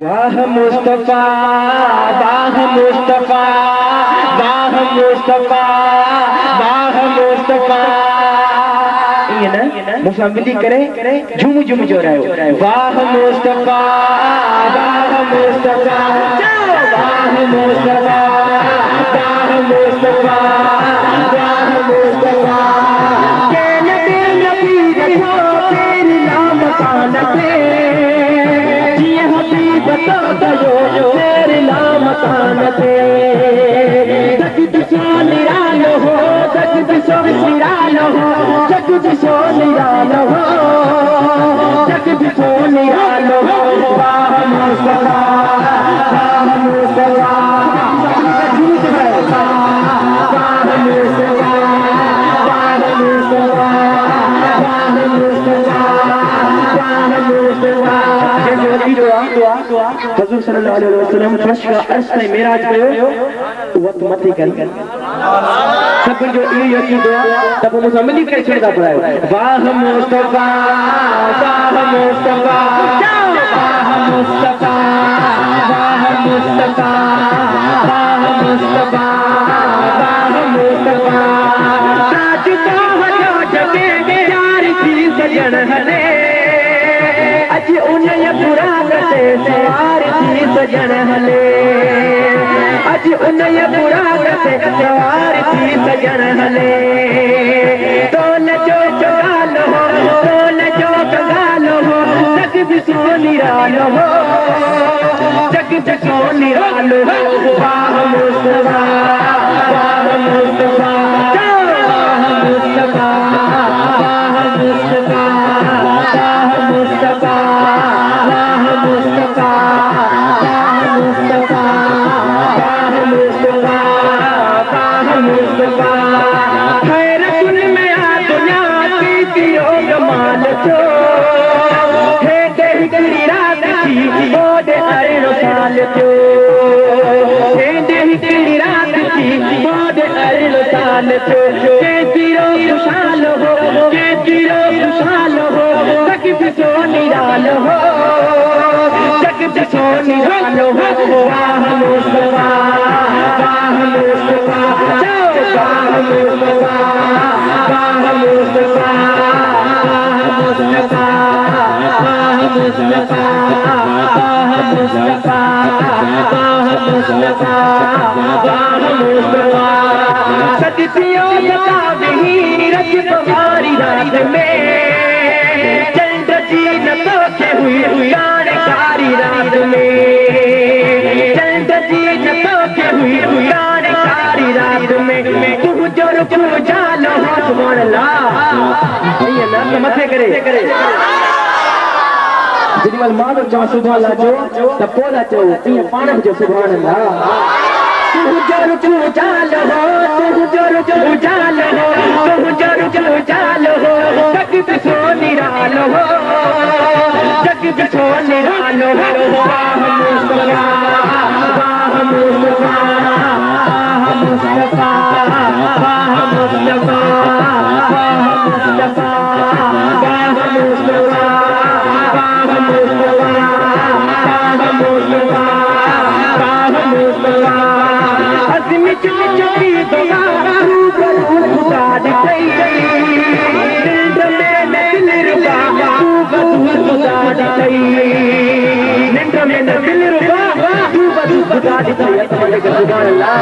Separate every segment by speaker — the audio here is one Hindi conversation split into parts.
Speaker 1: वाह मुस्तफा वाह मुस्तफा वाह मुस्तफा वाह मुस्तफा, ये ना मुसामिली करे झूम झूम जो रहे हो। वाह मुस्तफा वाह मुस्तफा वाह मुस्तफा वाह मुस्तफा वाह मुस्तफा, के नबी नबी रखो तेरे नाम कान पे, जिए हबीब तो दयो तेरे नाम कान पे, जगदीशो निरालो हो जगदीशो निरालो हो जगदीशो निरालो हो जगदीशो निरालो हो। वाह मुस्तफा वाह मुस्तफा वाह मुस्तफा वाह मुस्तफा वाह मुस्तफा वाह मुस्तफा। हुजूर सल्लल्लाहु अलैहि वसल्लम फर्श का अर्श में मेराज कयो वक्त मथे कर सब जो ये की दुआ तब मुसामिली करे छेड़ा पड़ायो। वाह मुस्तफा वाह मुस्तफा वाह मुस्तफा वाह मुस्तफा वाह मुस्तफा वाह मुस्तफा, ताज का हो जबे यार की सजन हले, अज उन्हें बुरा करते सवार थी सजन हले, अज उन्हें बुरा करते सवार थी सजन हले, तो नचो चगालो हो तो नचो चगालो हो जगदीशो निरालो हो जगदीशो निरालो हो। वाह मुस्तफा वाह मुस्तफा वाह मुस्तफा वाह मुस्तफा वाह मुस्तफा वाह मुस्तफा वाह मुस्तफा वाह मुस्तफा वाह मुस्तफा, खैर सुन में आ दुनिया की तिरो गमाल छो, हे देही तेरी रात की बोदे अरे साल छो, हे देही तेरी रात की बोदे अरे साल छो, के तिरो खुशहाल हो के तिरो खुशहाल हो जगदीशो निरालो हो जगदीशो निरालो हो। वाह मुस्तफा वाह मुस्तफा वाह मुस्तफा वाह मुस्तफा वाह मुस्तफा वाह मुस्तफा वाह मुस्तफा वाह मुस्तफा वाह मुस्तफा, सदियों बता नहीं रज तुम्हारी रात में चंद जी न तो के हुई जानकारी रात में, चंद जी न तो के हुई जानकारी रात में, तू जो रुक जालो हो सुभान अल्लाह, ये ना तो मथे करे जिनवल मानो जा सुभान अल्लाह जो त पोला चो ये पाण जो सुभान अल्लाह, तू जो रुक जालो हो तू जो रुक जालो हो तू जो रुक जालो हो जगदीशो निरालो हो जगदीशो निरालो हो। वाह मुस्तफा वाह मुस्तफा वाह मुस्तफा वाह मुस्तफा वाह मुस्तफा वाह मुस्तफा वाह मुस्तफा वाह मुस्तफा वाह मुस्तफा, अज़मी चुकी दुआ खुदा दिखाई नींद में दिल रुबा तू खुदा दिखाई नींद में दिल रुबा तू खुदा दिखाई सुभान अल्लाह,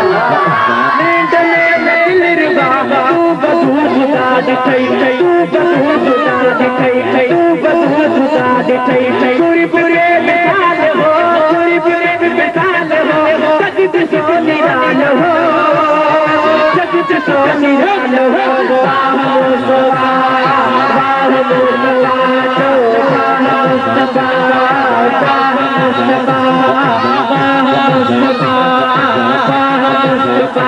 Speaker 1: नींद में दिल रुबा तू खुदा दिखाई तू खुदा दिखाई तू खुदा दिखाई, पूरी पूरे मिसाल हो पूरी पूरे मिसाल हो जगदीशो निरालो हो जगदीशो निरालो हो। वाह मुस्तफा वाह मुस्तफा वाह मुस्तफा वाह मुस्तफा वाह मुस्तफा वाह मुस्तफा